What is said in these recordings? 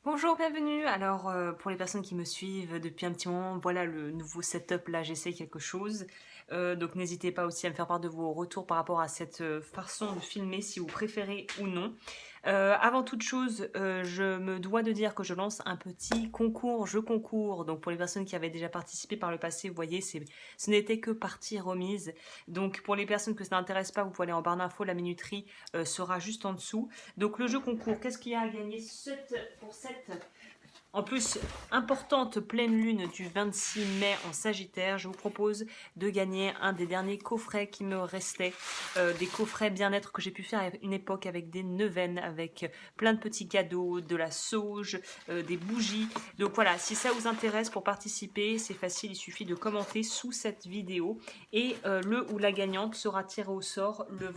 Bonjour, bienvenue. Alors, pour les personnes qui me suivent depuis un petit moment, voilà le nouveau setup. Là, j'essaie quelque chose. Donc, n'hésitez pas aussi à me faire part de vos retours par rapport à cette façon de filmer, si vous préférez ou non. Avant toute chose, je me dois de dire que je lance un petit concours, jeu concours. Donc, pour les personnes qui avaient déjà participé par le passé, vous voyez, ce n'était que partie remise. Donc, pour les personnes que ça n'intéresse pas, vous pouvez aller en barre d'infos. La minuterie sera juste en dessous. Donc le jeu concours, qu'est-ce qu'il y a à gagner pour cette en plus, importante pleine lune du 26 mai en Sagittaire, je vous propose de gagner un des derniers coffrets qui me restaient. Des coffrets bien-être que j'ai pu faire à une époque avec des neuvaines, avec plein de petits cadeaux, de la sauge, des bougies. Donc voilà, si ça vous intéresse pour participer, c'est facile, il suffit de commenter sous cette vidéo. Et le ou la gagnante sera tiré au sort le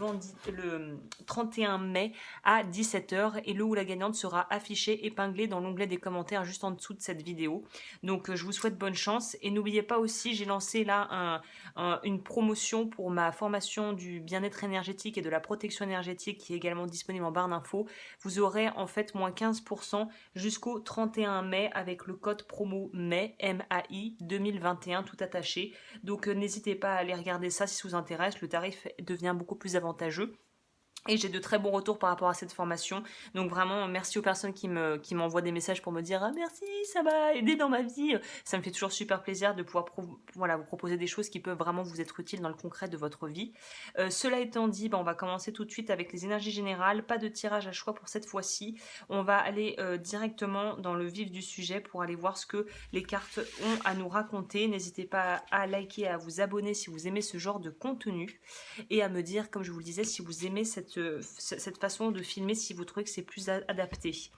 31 mai à 17h. Et le ou la gagnante sera affiché, épinglé dans l'onglet des commentaires juste en dessous de cette vidéo. Donc je vous souhaite bonne chance et n'oubliez pas aussi, j'ai lancé là une promotion pour ma formation du bien-être énergétique et de la protection énergétique qui est également disponible en barre d'infos. Vous aurez en fait moins 15% jusqu'au 31 mai avec le code promo MAI, M-A-I 2021 tout attaché. Donc n'hésitez pas à aller regarder ça si ça vous intéresse, le tarif devient beaucoup plus avantageux. Et j'ai de très bons retours par rapport à cette formation. Donc vraiment, merci aux personnes qui m'envoient des messages pour me dire ah, merci, ça m'a aidé dans ma vie. Ça me fait toujours super plaisir de pouvoir voilà, vous proposer des choses qui peuvent vraiment vous être utiles dans le concret de votre vie. Cela étant dit, on va commencer tout de suite avec les énergies générales. Pas de tirage à choix pour cette fois-ci. On va aller directement dans le vif du sujet pour aller voir ce que les cartes ont à nous raconter. N'hésitez pas à liker, à vous abonner si vous aimez ce genre de contenu et à me dire, comme je vous le disais, si vous aimez cette façon de filmer, si vous trouvez que c'est plus adapté.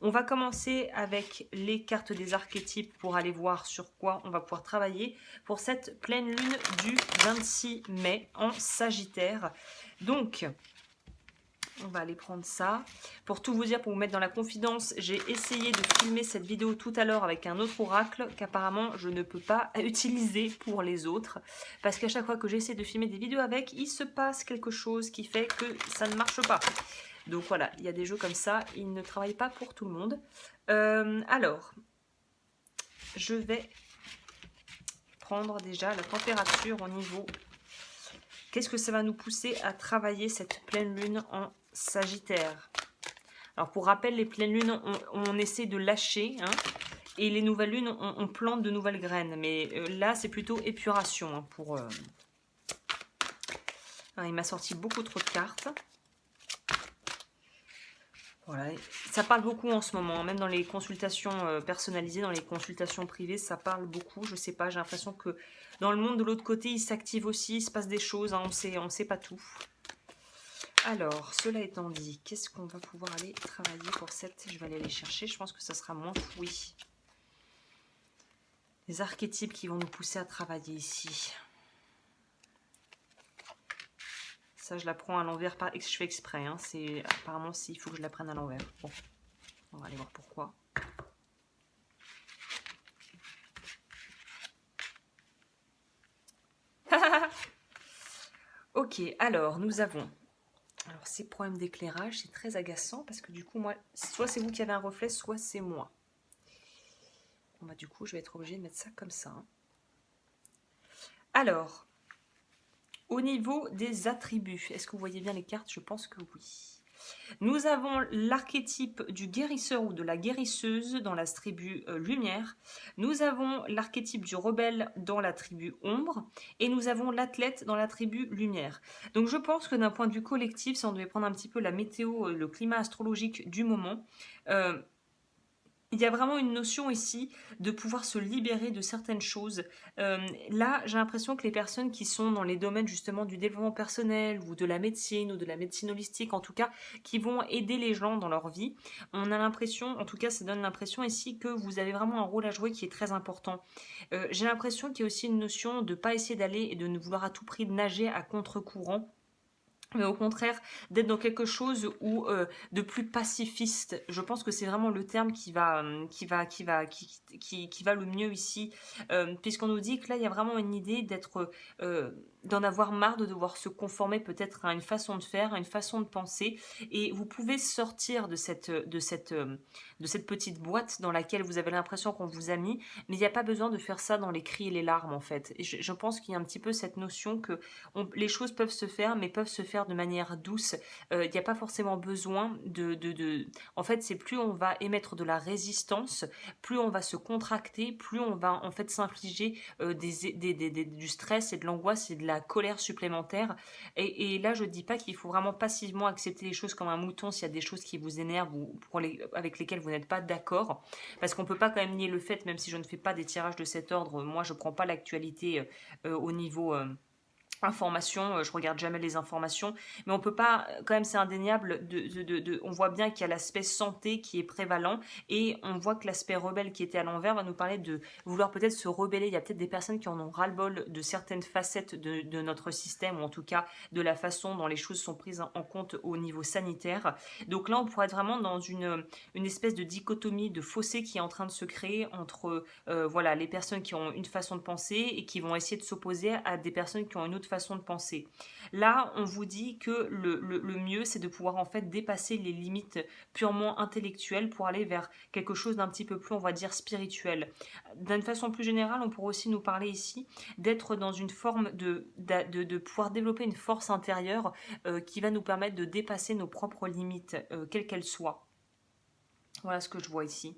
On va commencer avec les cartes des archétypes pour aller voir sur quoi on va pouvoir travailler pour cette pleine lune du 26 mai en Sagittaire. Donc, on va aller prendre ça. Pour tout vous dire, pour vous mettre dans la confidence, j'ai essayé de filmer cette vidéo tout à l'heure avec un autre oracle qu'apparemment je ne peux pas utiliser pour les autres. Parce qu'à chaque fois que j'essaie de filmer des vidéos avec, il se passe quelque chose qui fait que ça ne marche pas. Donc voilà, il y a des jeux comme ça, ils ne travaillent pas pour tout le monde. Alors, je vais prendre déjà la température au niveau... Qu'est-ce que ça va nous pousser à travailler cette pleine lune en Sagittaire? Alors pour rappel, les pleines lunes, on essaie de lâcher, hein, et les nouvelles lunes, on plante de nouvelles graines. Mais là, c'est plutôt épuration. Hein, Alors, il m'a sorti beaucoup trop de cartes. Voilà, ça parle beaucoup en ce moment, même dans les consultations personnalisées, dans les consultations privées, ça parle beaucoup. Je sais pas, j'ai l'impression que dans le monde de l'autre côté, il s'active aussi, il se passe des choses, hein, on sait pas tout. Alors, cela étant dit, qu'est-ce qu'on va pouvoir aller travailler pour cette... Je vais aller les chercher, je pense que ça sera moins fouillis. Les archétypes qui vont nous pousser à travailler ici. Ça, je la prends à l'envers, je fais exprès. Hein, apparemment, il faut que je la prenne à l'envers. Bon, on va aller voir pourquoi. Ok, alors, nous avons... Alors, ces problèmes d'éclairage, c'est très agaçant parce que du coup, moi, soit c'est vous qui avez un reflet, soit c'est moi. Bon, bah, du coup, je vais être obligée de mettre ça comme ça. Hein. Alors, au niveau des attributs, est-ce que vous voyez bien les cartes? Je pense que oui. Nous avons l'archétype du guérisseur ou de la guérisseuse dans la tribu lumière. Nous avons l'archétype du rebelle dans la tribu ombre. Et nous avons l'athlète dans la tribu lumière. Donc je pense que d'un point de vue collectif, si on devait prendre un petit peu la météo, le climat astrologique du moment, il y a vraiment une notion ici de pouvoir se libérer de certaines choses. Là, j'ai l'impression que les personnes qui sont dans les domaines justement du développement personnel ou de la médecine holistique, en tout cas, qui vont aider les gens dans leur vie, on a l'impression, en tout cas, ça donne l'impression ici que vous avez vraiment un rôle à jouer qui est très important. J'ai l'impression qu'il y a aussi une notion de ne pas essayer d'aller et de ne vouloir à tout prix nager à contre-courant, mais au contraire d'être dans quelque chose de plus pacifiste. Je pense que c'est vraiment le terme qui va le mieux ici, puisqu'on nous dit que là il y a vraiment une idée d'être d'en avoir marre de devoir se conformer peut-être à une façon de faire, à une façon de penser, et vous pouvez sortir de cette petite boîte dans laquelle vous avez l'impression qu'on vous a mis, mais il n'y a pas besoin de faire ça dans les cris et les larmes en fait. Et je pense qu'il y a un petit peu cette notion que les choses peuvent se faire, mais peuvent se faire de manière douce. Il n'y a pas forcément besoin En fait, c'est plus on va émettre de la résistance, plus on va se contracter, plus on va en fait s'infliger du stress et de l'angoisse et de la colère supplémentaire. Et là, je dis pas qu'il faut vraiment passivement accepter les choses comme un mouton s'il y a des choses qui vous énervent ou avec lesquelles vous n'êtes pas d'accord. Parce qu'on peut pas quand même nier le fait, même si je ne fais pas des tirages de cet ordre, moi je prends pas l'actualité au niveau informations, je regarde jamais les informations, mais on peut pas, quand même c'est indéniable, on voit bien qu'il y a l'aspect santé qui est prévalent, et on voit que l'aspect rebelle qui était à l'envers va nous parler de vouloir peut-être se rebeller. Il y a peut-être des personnes qui en ont ras-le-bol de certaines facettes de notre système, ou en tout cas de la façon dont les choses sont prises en compte au niveau sanitaire. Donc là on pourrait être vraiment dans une espèce de dichotomie, de fossé qui est en train de se créer entre voilà, les personnes qui ont une façon de penser et qui vont essayer de s'opposer à des personnes qui ont une autre façon de penser. Là, on vous dit que le mieux, c'est de pouvoir en fait dépasser les limites purement intellectuelles pour aller vers quelque chose d'un petit peu plus, on va dire, spirituel. D'une façon plus générale, on pourrait aussi nous parler ici d'être dans une forme de pouvoir développer une force intérieure qui va nous permettre de dépasser nos propres limites, quelles qu'elles soient. Voilà ce que je vois ici.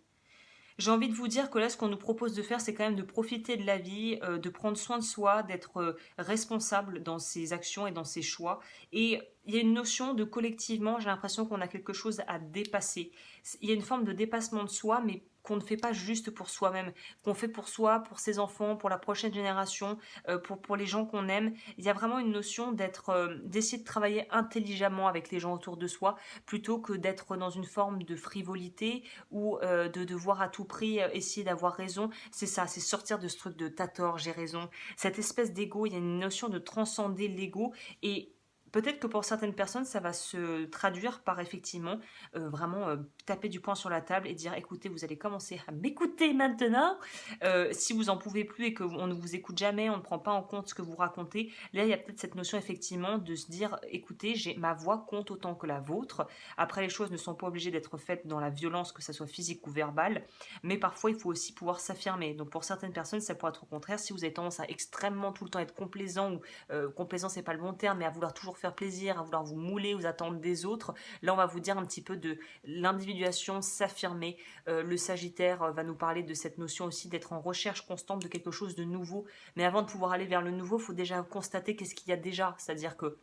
J'ai envie de vous dire que là, ce qu'on nous propose de faire, c'est quand même de profiter de la vie, de prendre soin de soi, d'être responsable dans ses actions et dans ses choix. Et il y a une notion de collectivement, j'ai l'impression qu'on a quelque chose à dépasser. Il y a une forme de dépassement de soi, mais qu'on ne fait pas juste pour soi-même, qu'on fait pour soi, pour ses enfants, pour la prochaine génération, pour les gens qu'on aime. Il y a vraiment une notion d'essayer de travailler intelligemment avec les gens autour de soi, plutôt que d'être dans une forme de frivolité ou de devoir à tout prix essayer d'avoir raison. C'est ça, c'est sortir de ce truc de t'as tort, j'ai raison. Cette espèce d'ego, il y a une notion de transcender l'ego, et peut-être que pour certaines personnes, ça va se traduire par effectivement vraiment taper du poing sur la table et dire écoutez, vous allez commencer à m'écouter maintenant. Si vous en pouvez plus et qu'on ne vous écoute jamais, on ne prend pas en compte ce que vous racontez, là il y a peut-être cette notion effectivement de se dire écoutez, ma voix compte autant que la vôtre. Après, les choses ne sont pas obligées d'être faites dans la violence, que ça soit physique ou verbale, mais parfois il faut aussi pouvoir s'affirmer. Donc pour certaines personnes, ça pourrait être au contraire, si vous avez tendance à extrêmement tout le temps être complaisant, ou complaisant c'est pas le bon terme, mais à vouloir toujours faire plaisir, à vouloir vous mouler aux attentes des autres. Là, on va vous dire un petit peu de l'individuation, s'affirmer. Le Sagittaire va nous parler de cette notion aussi d'être en recherche constante de quelque chose de nouveau. Mais avant de pouvoir aller vers le nouveau, il faut déjà constater qu'est-ce qu'il y a déjà. C'est-à-dire que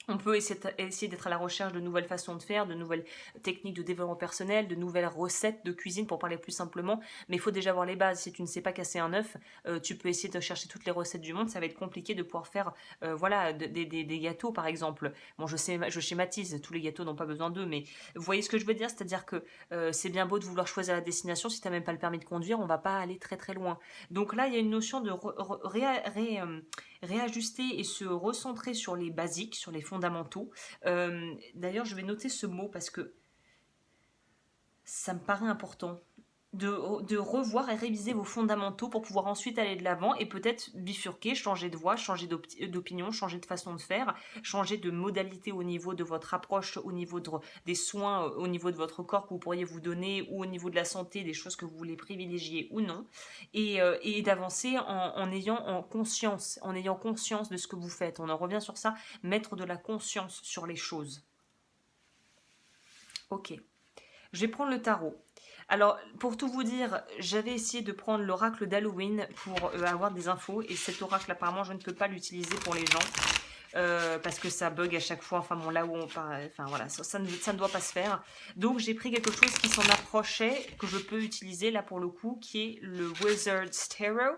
on peut essayer d'être à la recherche de nouvelles façons de faire, de nouvelles techniques de développement personnel, de nouvelles recettes de cuisine pour parler plus simplement, mais il faut déjà avoir les bases. Si tu ne sais pas casser un œuf, tu peux essayer de chercher toutes les recettes du monde, ça va être compliqué de pouvoir faire voilà, des gâteaux par exemple. Bon, je schématise, tous les gâteaux n'ont pas besoin d'eux, mais vous voyez ce que je veux dire, c'est-à-dire que c'est bien beau de vouloir choisir la destination, si tu n'as même pas le permis de conduire, on ne va pas aller très très loin. Donc là, il y a une notion de réajuster et se recentrer sur les basiques, sur les fondamentaux. D'ailleurs, je vais noter ce mot parce que ça me paraît important. De revoir et réviser vos fondamentaux pour pouvoir ensuite aller de l'avant et peut-être bifurquer, changer de voie, changer d'opinion, changer de façon de faire, changer de modalité au niveau de votre approche, au niveau des soins, au niveau de votre corps que vous pourriez vous donner, ou au niveau de la santé, des choses que vous voulez privilégier ou non, et d'avancer en ayant conscience de ce que vous faites. On en revient sur ça, mettre de la conscience sur les choses. Ok, je vais prendre le tarot. Alors, pour tout vous dire, j'avais essayé de prendre l'oracle d'Halloween pour avoir des infos, et cet oracle, apparemment, je ne peux pas l'utiliser pour les gens, parce que ça bug à chaque fois, enfin bon, là où on parle, enfin voilà, ça ne doit pas se faire. Donc, j'ai pris quelque chose qui s'en approchait, que je peux utiliser, là, pour le coup, qui est le Wizard's Tarot.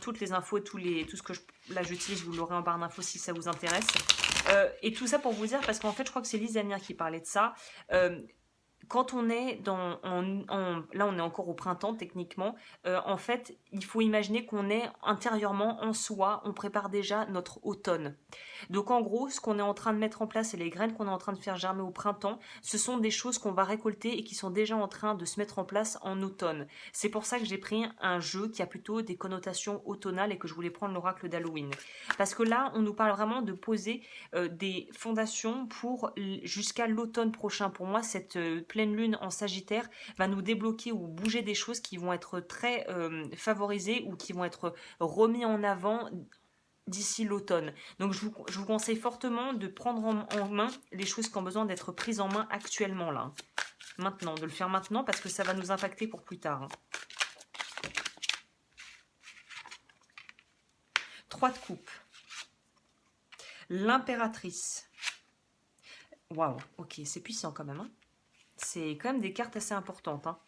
Toutes les infos, tout ce que j'utilise, vous l'aurez en barre d'infos si ça vous intéresse. Et tout ça pour vous dire, parce qu'en fait, je crois que c'est Lise Amir qui parlait de ça, quand on est là on est encore au printemps techniquement, en fait il faut imaginer qu'on est intérieurement en soi, on prépare déjà notre automne. Donc en gros ce qu'on est en train de mettre en place et les graines qu'on est en train de faire germer au printemps, ce sont des choses qu'on va récolter et qui sont déjà en train de se mettre en place en automne. C'est pour ça que j'ai pris un jeu qui a plutôt des connotations automnales et que je voulais prendre l'oracle d'Halloween. Parce que là on nous parle vraiment de poser des fondations pour jusqu'à l'automne prochain. Pour moi, cette pleine lune en Sagittaire va nous débloquer ou bouger des choses qui vont être très favorisées ou qui vont être remis en avant d'ici l'automne. Donc je vous conseille fortement de prendre en main les choses qui ont besoin d'être prises en main actuellement là. Maintenant, de le faire maintenant parce que ça va nous impacter pour plus tard. 3 de coupe. L'impératrice. Waouh, ok, c'est puissant quand même. Hein. C'est quand même des cartes assez importantes. Hein.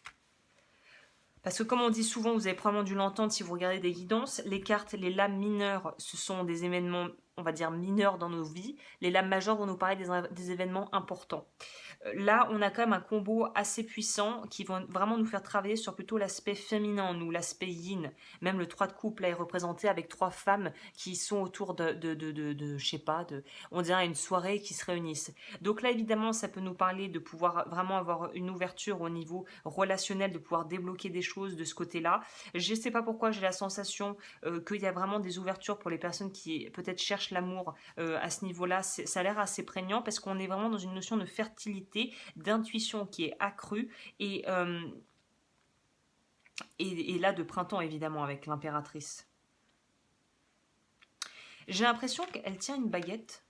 Parce que comme on dit souvent, vous avez probablement dû l'entendre si vous regardez des guidances, les cartes, les lames mineures, ce sont des événements, on va dire, mineurs dans nos vies. Les lames majeures vont nous parler des événements importants. Là, on a quand même un combo assez puissant qui va vraiment nous faire travailler sur plutôt l'aspect féminin en nous, l'aspect yin. Même le 3 de coupe là est représenté avec 3 femmes qui sont autour je sais pas, on dirait une soirée qui se réunissent. Donc là, évidemment, ça peut nous parler de pouvoir vraiment avoir une ouverture au niveau relationnel, de pouvoir débloquer des choses de ce côté-là. Je ne sais pas pourquoi j'ai la sensation qu'il y a vraiment des ouvertures pour les personnes qui peut-être cherchent l'amour à ce niveau-là. Ça a l'air assez prégnant parce qu'on est vraiment dans une notion de fertilité, d'intuition qui est accrue et là de printemps évidemment avec l'impératrice. J'ai l'impression qu'elle tient une baguette.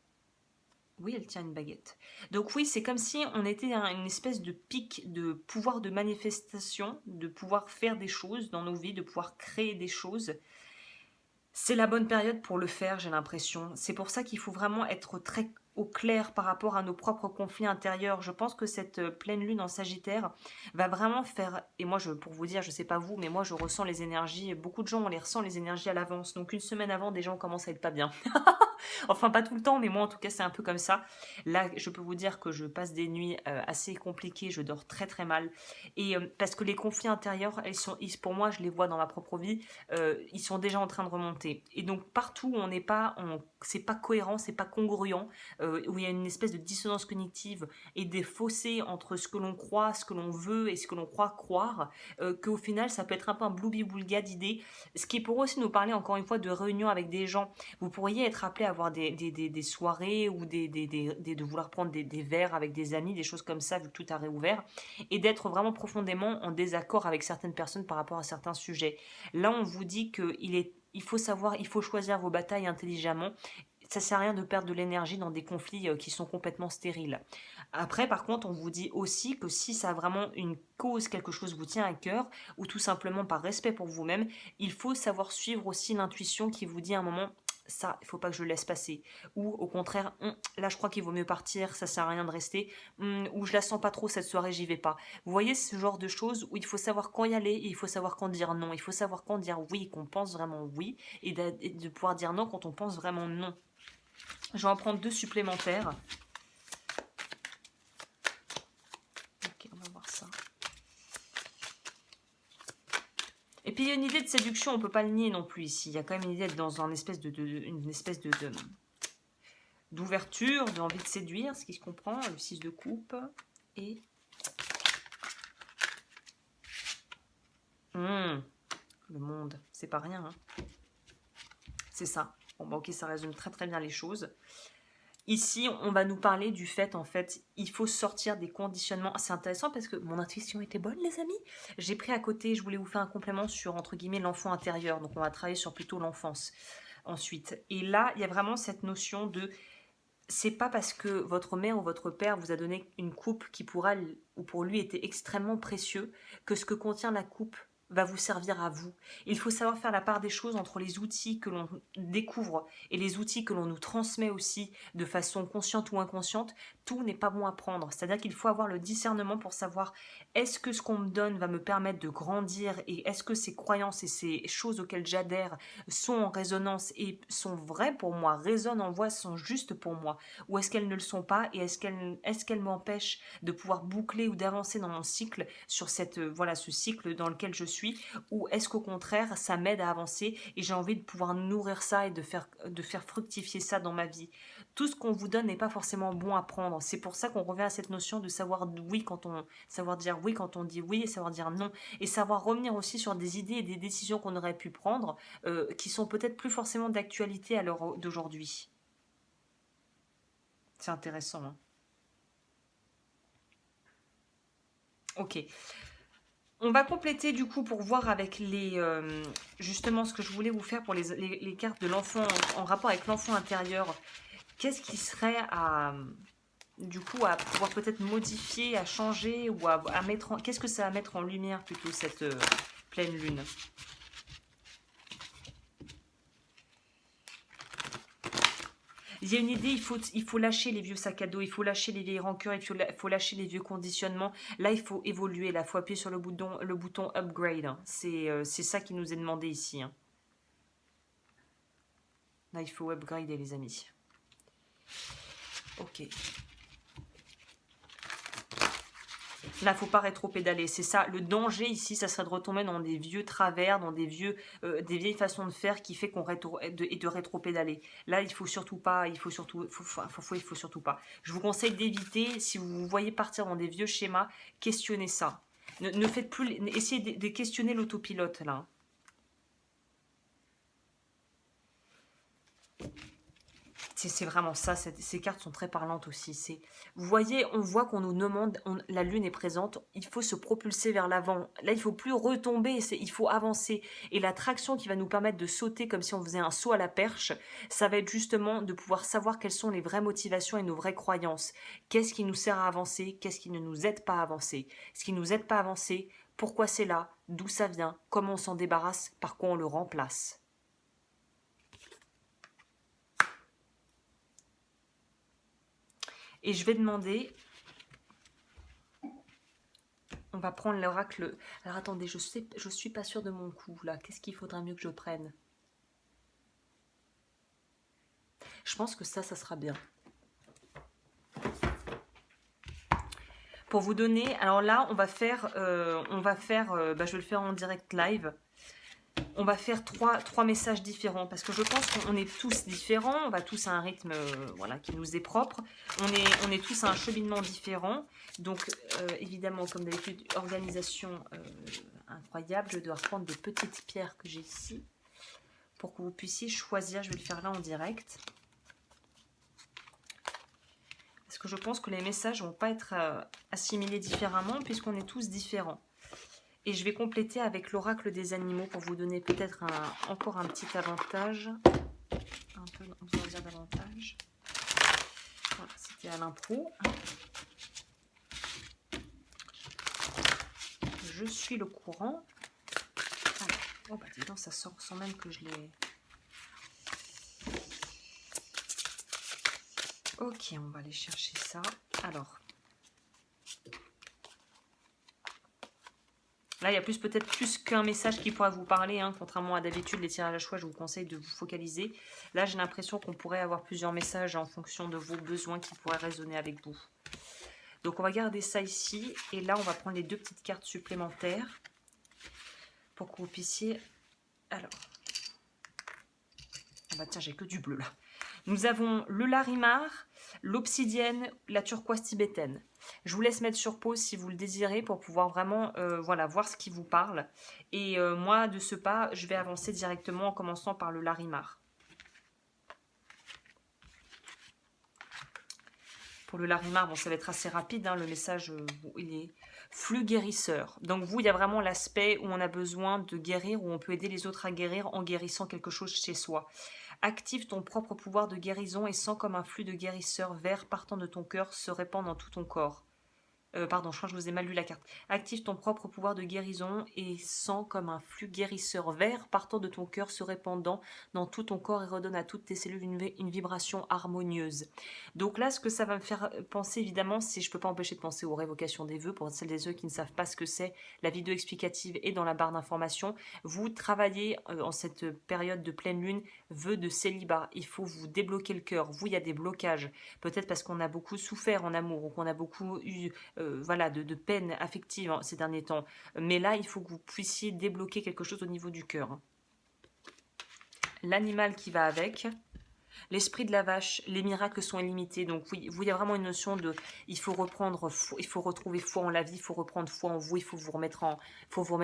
Oui, elle tient une baguette. Donc oui, c'est comme si on était à une espèce de pic de pouvoir de manifestation, de pouvoir faire des choses dans nos vies, de pouvoir créer des choses. C'est la bonne période pour le faire, j'ai l'impression. C'est pour ça qu'il faut vraiment être très au clair par rapport à nos propres conflits intérieurs. Je pense que cette pleine lune en Sagittaire va vraiment faire, et moi pour vous dire, je sais pas vous, mais moi je ressens les énergies, beaucoup de gens on les ressent les énergies à l'avance, donc une semaine avant des gens commencent à être pas bien. Enfin pas tout le temps, mais moi en tout cas c'est un peu comme ça. Là je peux vous dire que je passe des nuits assez compliquées, je dors très très mal, et parce que les conflits intérieurs, pour moi je les vois dans ma propre vie, ils sont déjà en train de remonter. Et donc partout où on n'est pas, c'est pas cohérent, c'est pas congruent, où il y a une espèce de dissonance cognitive et des fossés entre ce que l'on croit, ce que l'on veut et ce que l'on croit croire, qu'au final ça peut être un peu un bloubi-boulga d'idées, ce qui pourrait aussi nous parler encore une fois de réunions avec des gens. Vous pourriez être appelé à avoir des soirées ou de vouloir prendre des verres avec des amis, des choses comme ça vu que tout a réouvert, et d'être vraiment profondément en désaccord avec certaines personnes par rapport à certains sujets. Là on vous dit il faut choisir vos batailles intelligemment. Ça sert à rien de perdre de l'énergie dans des conflits qui sont complètement stériles. Après, par contre, on vous dit aussi que si ça a vraiment une cause, quelque chose vous tient à cœur, ou tout simplement par respect pour vous-même, il faut savoir suivre aussi l'intuition qui vous dit à un moment, ça, il faut pas que je le laisse passer. Ou au contraire, là je crois qu'il vaut mieux partir, ça sert à rien de rester. Ou je la sens pas trop cette soirée, j'y vais pas. Vous voyez ce genre de choses où il faut savoir quand y aller et il faut savoir quand dire non. Il faut savoir quand dire oui, qu'on pense vraiment oui, et de pouvoir dire non quand on pense vraiment non. Je vais en prendre 2 supplémentaires. Ok, on va voir ça. Et puis il y a une idée de séduction, on ne peut pas le nier non plus ici. Il y a quand même une idée d'être dans une espèce d'ouverture, d'envie de séduire, ce qui se comprend. Le 6 de coupe et... le monde, c'est pas rien. Hein. C'est ça. Bon, bah ok, ça résume très très bien les choses. Ici, on va nous parler du fait, en fait, il faut sortir des conditionnements. C'est intéressant parce que mon intuition était bonne, les amis. J'ai pris à côté, je voulais vous faire un complément sur, entre guillemets, l'enfant intérieur. Donc, on va travailler sur plutôt l'enfance ensuite. Et là, il y a vraiment cette notion de... C'est pas parce que votre mère ou votre père vous a donné une coupe qui pour elle ou pour lui était extrêmement précieux que ce que contient la coupe va vous servir à vous. Il faut savoir faire la part des choses entre les outils que l'on découvre et les outils que l'on nous transmet aussi de façon consciente ou inconsciente. Tout n'est pas bon à prendre. C'est-à-dire qu'il faut avoir le discernement pour savoir est-ce que ce qu'on me donne va me permettre de grandir et est-ce que ces croyances et ces choses auxquelles j'adhère sont en résonance et sont vraies pour moi, résonnent en voix, sont justes pour moi, ou est-ce qu'elles ne le sont pas et est-ce qu'elles m'empêchent de pouvoir boucler ou d'avancer dans mon cycle sur ce cycle dans lequel je suis, ou est-ce qu'au contraire ça m'aide à avancer et j'ai envie de pouvoir nourrir ça et de faire fructifier ça dans ma vie. Tout ce qu'on vous donne n'est pas forcément bon à prendre. C'est pour ça qu'on revient à cette notion de savoir dire oui quand on dit oui et savoir dire non, et savoir revenir aussi sur des idées et des décisions qu'on aurait pu prendre qui sont peut-être plus forcément d'actualité à l'heure d'aujourd'hui. C'est intéressant, hein. Ok. On va compléter du coup pour voir avec justement ce que je voulais vous faire pour les cartes de l'enfant en rapport avec l'enfant intérieur. Qu'est-ce qui serait du coup à pouvoir peut-être modifier, à changer ou à mettre qu'est-ce que ça va mettre en lumière plutôt cette pleine lune? Il y a une idée, il faut lâcher les vieux sacs à dos, il faut lâcher les vieilles rancœurs, il faut lâcher les vieux conditionnements. Là, il faut évoluer, là, il faut appuyer sur le bouton upgrade, hein. C'est ça qui nous est demandé ici, hein. Là, il faut upgrader, les amis. Ok. Là, il ne faut pas rétro-pédaler. C'est ça. Le danger ici, ça serait de retomber dans des vieux travers, dans des vieilles façons de faire qui fait de rétro-pédaler. Là, il faut surtout pas. Il faut surtout pas. Je vous conseille d'éviter, si vous vous voyez partir dans des vieux schémas, questionnez ça. Ne faites plus. Essayez de questionner l'autopilote, là. C'est vraiment ça, ces cartes sont très parlantes aussi. Vous voyez, on voit qu'on nous demande, la lune est présente, il faut se propulser vers l'avant. Là, il ne faut plus retomber, il faut avancer. Et la traction qui va nous permettre de sauter comme si on faisait un saut à la perche, ça va être justement de pouvoir savoir quelles sont les vraies motivations et nos vraies croyances. Qu'est-ce qui nous sert à avancer, qu'est-ce qui ne nous aide pas à avancer. Ce qui ne nous aide pas à avancer, pourquoi c'est là, d'où ça vient, comment on s'en débarrasse, par quoi on le remplace. Et je vais demander, on va prendre l'oracle. Alors attendez, je suis pas sûre de mon coup là. Qu'est-ce qu'il faudra mieux que je prenne? Je pense que ça sera bien. Pour vous donner, alors là, on va faire, je vais le faire en direct live. On va faire trois messages différents parce que je pense qu'on est tous différents, on va tous à un rythme qui nous est propre, on est tous à un cheminement différent, donc évidemment comme d'habitude, organisation incroyable, je dois reprendre des petites pierres que j'ai ici pour que vous puissiez choisir, je vais le faire là en direct. Parce que je pense que les messages ne vont pas être assimilés différemment puisqu'on est tous différents. Et je vais compléter avec l'oracle des animaux pour vous donner peut-être encore un petit avantage. Un peu, on va dire davantage. Voilà, c'était à l'impro. Je suis le courant. Alors, oh bah dis donc, ça sort sans même que je l'ai... Ok, on va aller chercher ça. Alors... Là, il y a peut-être plus qu'un message qui pourra vous parler, hein. Contrairement à d'habitude, les tirages à choix, je vous conseille de vous focaliser. Là, j'ai l'impression qu'on pourrait avoir plusieurs messages en fonction de vos besoins qui pourraient résonner avec vous. Donc, on va garder ça ici. Et là, on va prendre les deux petites cartes supplémentaires pour que vous puissiez... Alors... Ah bah tiens, j'ai que du bleu là. Nous avons le larimar, l'obsidienne, la turquoise tibétaine. Je vous laisse mettre sur pause si vous le désirez pour pouvoir vraiment voir ce qui vous parle. Et moi, de ce pas, je vais avancer directement en commençant par le larimar. Pour le larimar, bon, ça va être assez rapide, hein, le message, il est flux guérisseur. Donc vous, il y a vraiment l'aspect où on a besoin de guérir, où on peut aider les autres à guérir en guérissant quelque chose chez soi. Active ton propre pouvoir de guérison et sens comme un flux de guérisseur vert partant de ton cœur se répand dans tout ton corps. Pardon, je crois que je vous ai mal lu la carte. Active ton propre pouvoir de guérison et sens comme un flux guérisseur vert partant de ton cœur se répandant dans tout ton corps et redonne à toutes tes cellules une vibration harmonieuse. Donc là, ce que ça va me faire penser, évidemment, c'est, je ne peux pas empêcher de penser aux révocations des vœux. Pour celles et ceux qui ne savent pas ce que c'est, la vidéo explicative est dans la barre d'information. Vous travaillez en cette période de pleine lune, vœux de célibat. Il faut vous débloquer le cœur. Vous, il y a des blocages. Peut-être parce qu'on a beaucoup souffert en amour ou qu'on a beaucoup eu voilà, de peine affective ces derniers temps. Mais là, il faut que vous puissiez débloquer quelque chose au niveau du cœur. L'animal qui va avec, l'esprit de la vache, les miracles sont illimités. Donc oui, il y a vraiment une notion de, il faut retrouver foi en la vie, il faut reprendre foi en vous, il faut vous remettre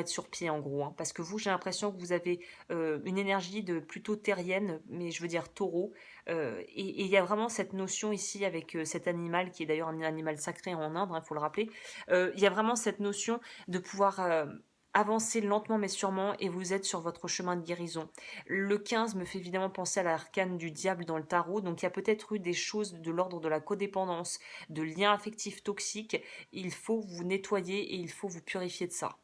sur pied en gros. Hein. Parce que vous, j'ai l'impression que vous avez une énergie de plutôt terrienne, mais je veux dire taureau. Et il y a vraiment cette notion ici avec cet animal qui est d'ailleurs un animal sacré en Inde, il faut le rappeler. Il y a vraiment cette notion de pouvoir avancez lentement mais sûrement et vous êtes sur votre chemin de guérison. Le 15 me fait évidemment penser à l'arcane du diable dans le tarot, donc il y a peut-être eu des choses de l'ordre de la codépendance, de liens affectifs toxiques. Il faut vous nettoyer et il faut vous purifier de ça.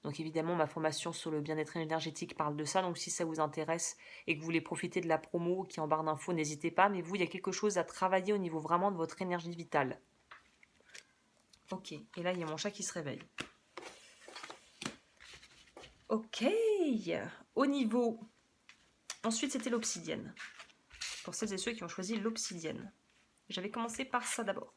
Donc évidemment, ma formation sur le bien-être énergétique parle de ça, donc si ça vous intéresse et que vous voulez profiter de la promo qui est en barre d'infos, n'hésitez pas, mais vous, il y a quelque chose à travailler au niveau vraiment de votre énergie vitale. Ok, et là, il y a mon chat qui se réveille. Ok, au niveau... Ensuite, c'était l'obsidienne. Pour celles et ceux qui ont choisi l'obsidienne. J'avais commencé par ça d'abord.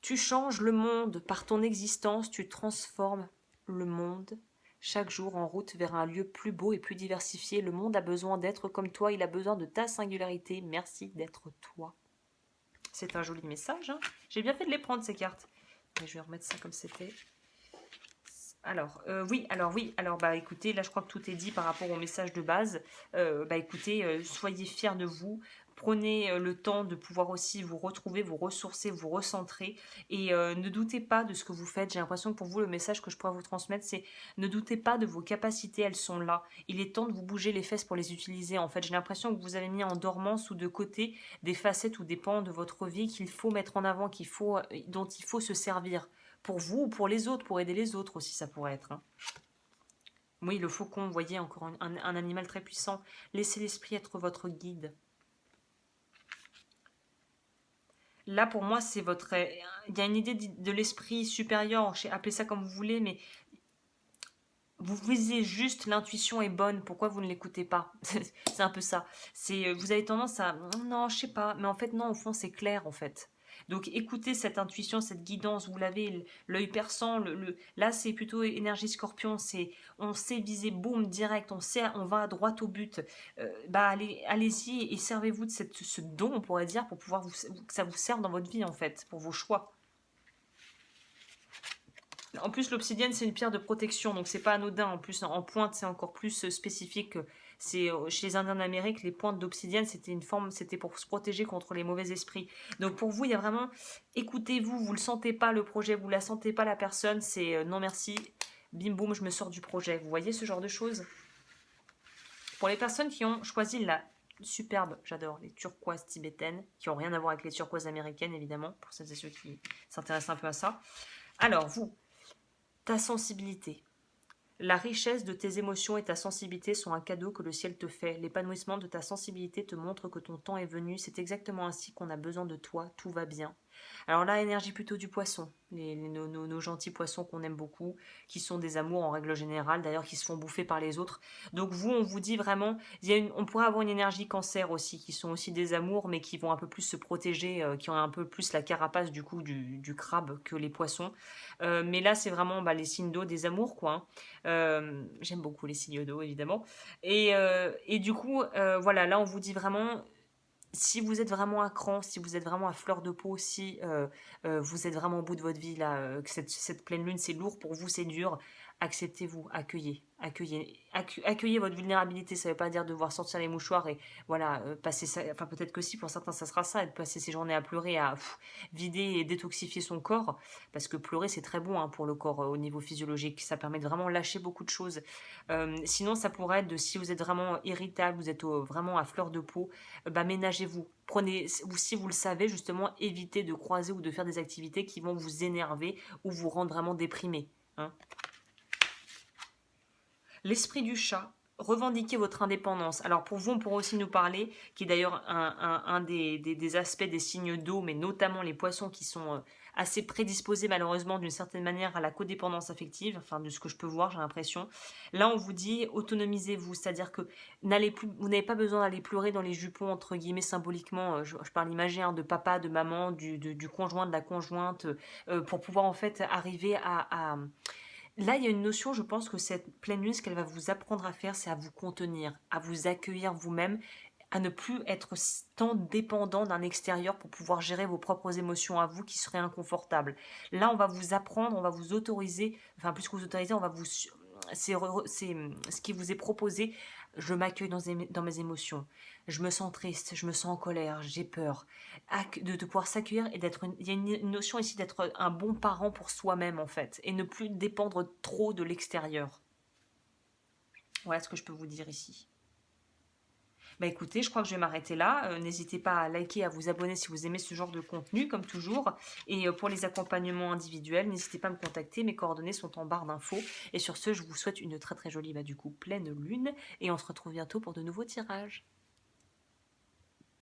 Tu changes le monde par ton existence, tu transformes le monde chaque jour en route vers un lieu plus beau et plus diversifié. Le monde a besoin d'être comme toi, il a besoin de ta singularité. Merci d'être toi. C'est un joli message. Hein. J'ai bien fait de les prendre ces cartes. Mais je vais remettre ça comme c'était. Alors, bah écoutez, là je crois que tout est dit par rapport au message de base. Bah écoutez, soyez fiers de vous, prenez le temps de pouvoir aussi vous retrouver, vous ressourcer, vous recentrer et ne doutez pas de ce que vous faites. J'ai l'impression que pour vous, le message que je pourrais vous transmettre, c'est ne doutez pas de vos capacités, elles sont là. Il est temps de vous bouger les fesses pour les utiliser. En fait, j'ai l'impression que vous avez mis en dormance ou de côté des facettes ou des pans de votre vie qu'il faut mettre en avant, dont il faut se servir. Pour vous ou pour les autres, pour aider les autres aussi, ça pourrait être. Hein. Oui, le faucon, vous voyez, encore un animal très puissant. Laissez l'esprit être votre guide. Là, pour moi, c'est votre... Il y a une idée de l'esprit supérieur, appelez ça comme vous voulez, mais vous visez juste, l'intuition est bonne, pourquoi vous ne l'écoutez pas? C'est un peu ça. Vous avez tendance à... Non, je sais pas, mais en fait, non, au fond, c'est clair, en fait. Donc écoutez cette intuition, cette guidance, vous l'avez, l'œil perçant, là c'est plutôt énergie scorpion, on sait viser, boum, direct, on va à droite au but. Allez-y et servez-vous de ce don, on pourrait dire, pour pouvoir que ça vous serve dans votre vie en fait, pour vos choix. En plus, l'obsidienne, c'est une pierre de protection, donc c'est pas anodin. En plus, en pointe, c'est encore plus spécifique. Chez les Indiens d'Amérique, les pointes d'obsidienne, c'était pour se protéger contre les mauvais esprits. Donc pour vous, il y a vraiment, écoutez-vous, vous le sentez pas le projet, vous la sentez pas la personne, c'est non merci, bim boum, je me sors du projet. Vous voyez ce genre de choses? Pour les personnes qui ont choisi la superbe, j'adore, les turquoises tibétaines, qui ont rien à voir avec les turquoises américaines, évidemment, pour celles et ceux qui s'intéressent un peu à ça. Alors, vous, ta sensibilité. La richesse de tes émotions et ta sensibilité sont un cadeau que le ciel te fait. L'épanouissement de ta sensibilité te montre que ton temps est venu. C'est exactement ainsi qu'on a besoin de toi. Tout va bien. Alors là, énergie plutôt du poisson. Nos gentils poissons qu'on aime beaucoup, qui sont des amours en règle générale, d'ailleurs qui se font bouffer par les autres. Donc vous, on vous dit vraiment, on pourrait avoir une énergie cancer aussi, qui sont aussi des amours, mais qui vont un peu plus se protéger, qui ont un peu plus la carapace du coup du crabe que les poissons. Mais là, c'est vraiment les signes d'eau des amours, quoi. J'aime beaucoup les signes d'eau, évidemment. Et du coup, voilà, là, on vous dit vraiment si vous êtes vraiment à cran, si vous êtes vraiment à fleur de peau, si vous êtes vraiment au bout de votre vie, là, que cette pleine lune, c'est lourd pour vous, c'est dur, acceptez-vous, accueillez votre vulnérabilité. Ça ne veut pas dire devoir sortir les mouchoirs et voilà, passer ça, enfin peut-être que si, pour certains ça sera ça, de passer ses journées à pleurer, à vider et détoxifier son corps, parce que pleurer c'est très bon, hein, pour le corps, au niveau physiologique, ça permet de vraiment lâcher beaucoup de choses. Sinon ça pourrait être de, si vous êtes vraiment irritable, vous êtes vraiment à fleur de peau, bah ménagez-vous. Prenez, ou si vous le savez justement, évitez de croiser ou de faire des activités qui vont vous énerver ou vous rendre vraiment déprimé, hein. L'esprit du chat, revendiquez votre indépendance. Alors pour vous, on pourra aussi nous parler, qui est d'ailleurs un des aspects des signes d'eau, mais notamment les poissons qui sont assez prédisposés malheureusement d'une certaine manière à la codépendance affective, enfin de ce que je peux voir, j'ai l'impression. Là, on vous dit autonomisez-vous, c'est-à-dire que vous n'avez pas besoin d'aller pleurer dans les jupons, entre guillemets, symboliquement, je parle imagé, hein, de papa, de maman, du conjoint, de la conjointe, pour pouvoir en fait arriver Là, il y a une notion, je pense que cette pleine lune, ce qu'elle va vous apprendre à faire, c'est à vous contenir, à vous accueillir vous-même, à ne plus être tant dépendant d'un extérieur pour pouvoir gérer vos propres émotions à vous qui seraient inconfortables. Là, on va vous apprendre, on va vous autoriser, enfin plus que vous autoriser, on va vous... C'est ce qui vous est proposé. Je m'accueille dans mes émotions. Je me sens triste, je me sens en colère, j'ai peur. De pouvoir s'accueillir et d'être... Il y a une notion ici d'être un bon parent pour soi-même en fait. Et ne plus dépendre trop de l'extérieur. Voilà ce que je peux vous dire ici. Bah écoutez, je crois que je vais m'arrêter là. N'hésitez pas à liker, à vous abonner si vous aimez ce genre de contenu, comme toujours. Et pour les accompagnements individuels, n'hésitez pas à me contacter. Mes coordonnées sont en barre d'infos. Et sur ce, je vous souhaite une très très jolie, du coup, pleine lune. Et on se retrouve bientôt pour de nouveaux tirages.